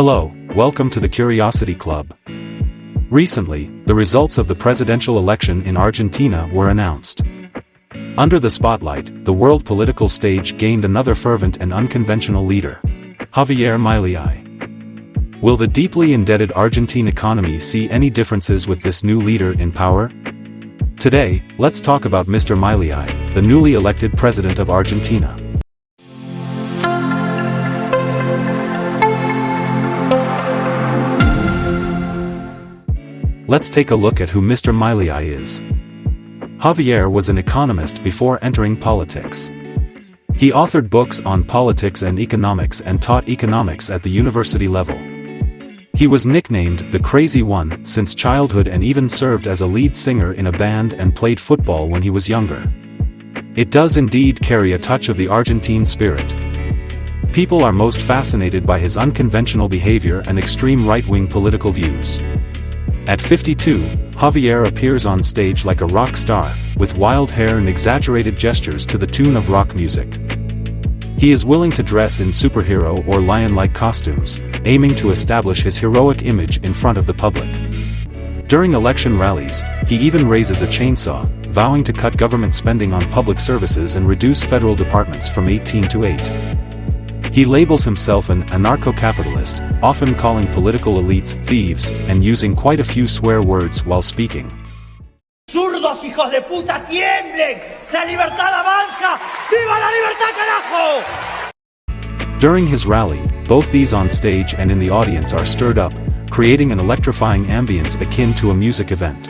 Hello, welcome to the Curiosity Club. Recently, the results of the presidential election in Argentina were announced. Under the spotlight, the world political stage gained another fervent and unconventional leader, Javier Milei. Will the deeply indebted Argentine economy see any differences with this new leader in power? Today, let's talk about Mr. Milei, the newly elected president of Argentina. Let's take a look at who Mr. Milei is. Javier was an economist before entering politics. He authored books on politics and economics and taught economics at the university level. He was nicknamed the Crazy One since childhood and even served as a lead singer in a band and played football when he was younger. It does indeed carry a touch of the Argentine spirit. People are most fascinated by his unconventional behavior and extreme right-wing political views. At 52, Javier appears on stage like a rock star, with wild hair and exaggerated gestures to the tune of rock music. He is willing to dress in superhero or lion-like costumes, aiming to establish his heroic image in front of the public. During election rallies, he even raises a chainsaw, vowing to cut government spending on public services and reduce federal departments from 18 to 8. He labels himself an anarcho-capitalist, often calling political elites thieves and using quite a few swear words while speaking. ¡Zurdos, hijos de puta, tiemblen! ¡La libertad avanza! ¡Viva la libertad, carajo! During his rally, both these on stage and in the audience are stirred up, creating an electrifying ambience akin to a music event.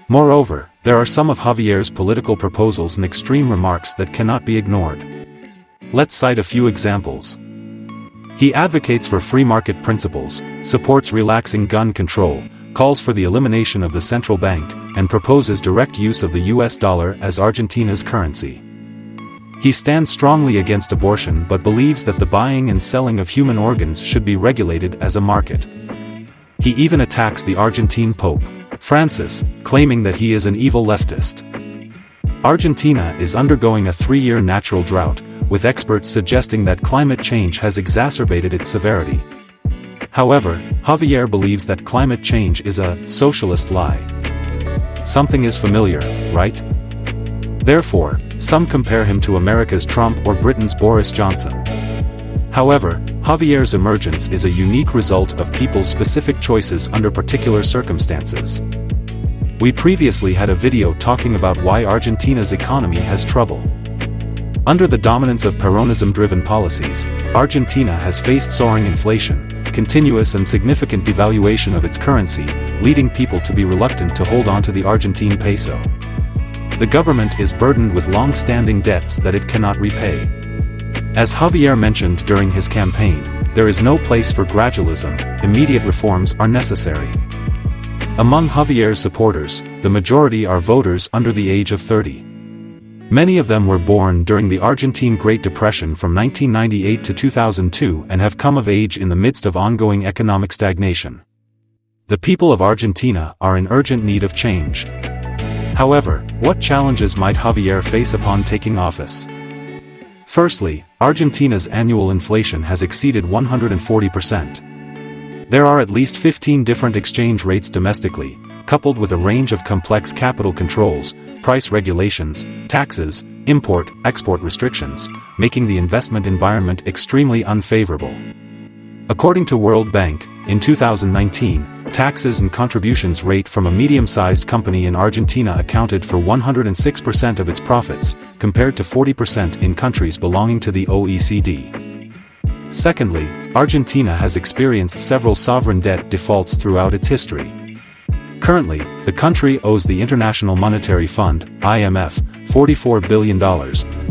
Moreover, there are some of Javier's political proposals and extreme remarks that cannot be ignored. Let's cite a few examples. He advocates for free market principles, supports relaxing gun control, calls for the elimination of the central bank, and proposes direct use of the US dollar as Argentina's currency. He stands strongly against abortion but believes that the buying and selling of human organs should be regulated as a market. He even attacks the Argentine Pope, Francis, claiming that he is an evil leftist. Argentina is undergoing a 3-year natural drought, with experts suggesting that climate change has exacerbated its severity. However, Javier believes that climate change is a socialist lie. Something is familiar, right? Therefore, some compare him to America's Trump or Britain's Boris Johnson. However, Javier's emergence is a unique result of people's specific choices under particular circumstances. We previously had a video talking about why Argentina's economy has trouble. Under the dominance of Peronism-driven policies, Argentina has faced soaring inflation, continuous and significant devaluation of its currency, leading people to be reluctant to hold on to the Argentine peso. The government is burdened with long-standing debts that it cannot repay. As Javier mentioned during his campaign, there is no place for gradualism, immediate reforms are necessary. Among Javier's supporters, the majority are voters under the age of 30. Many of them were born during the Argentine Great Depression from 1998 to 2002 and have come of age in the midst of ongoing economic stagnation. The people of Argentina are in urgent need of change. However, what challenges might Javier face upon taking office? Firstly, Argentina's annual inflation has exceeded 140%. There are at least 15 different exchange rates domestically, coupled with a range of complex capital controls, price regulations, taxes, import-export restrictions, making the investment environment extremely unfavorable. According to World Bank, in 2019, taxes and contributions rate from a medium-sized company in Argentina accounted for 106% of its profits, compared to 40% in countries belonging to the OECD. Secondly, Argentina has experienced several sovereign debt defaults throughout its history. Currently, the country owes the International Monetary Fund, IMF, $44 billion,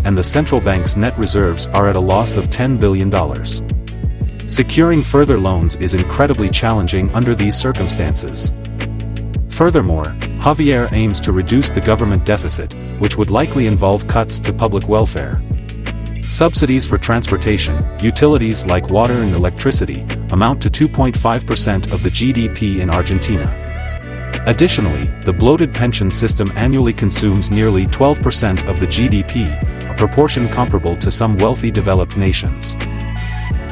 and the central bank's net reserves are at a loss of $10 billion. Securing further loans is incredibly challenging under these circumstances. Furthermore, Javier aims to reduce the government deficit, which would likely involve cuts to public welfare. Subsidies for transportation, utilities like water and electricity, amount to 2.5% of the GDP in Argentina. Additionally, the bloated pension system annually consumes nearly 12% of the GDP, a proportion comparable to some wealthy developed nations.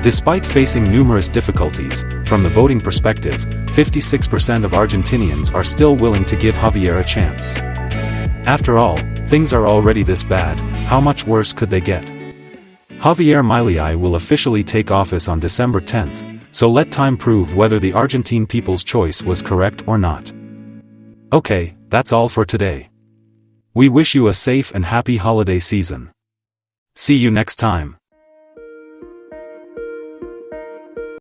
Despite facing numerous difficulties, from the voting perspective, 56% of Argentinians are still willing to give Javier a chance. After all, things are already this bad, how much worse could they get? Javier Milei will officially take office on December 10th, so let time prove whether the Argentine people's choice was correct or not. Okay, that's all for today. We wish you a safe and happy holiday season. See you next time.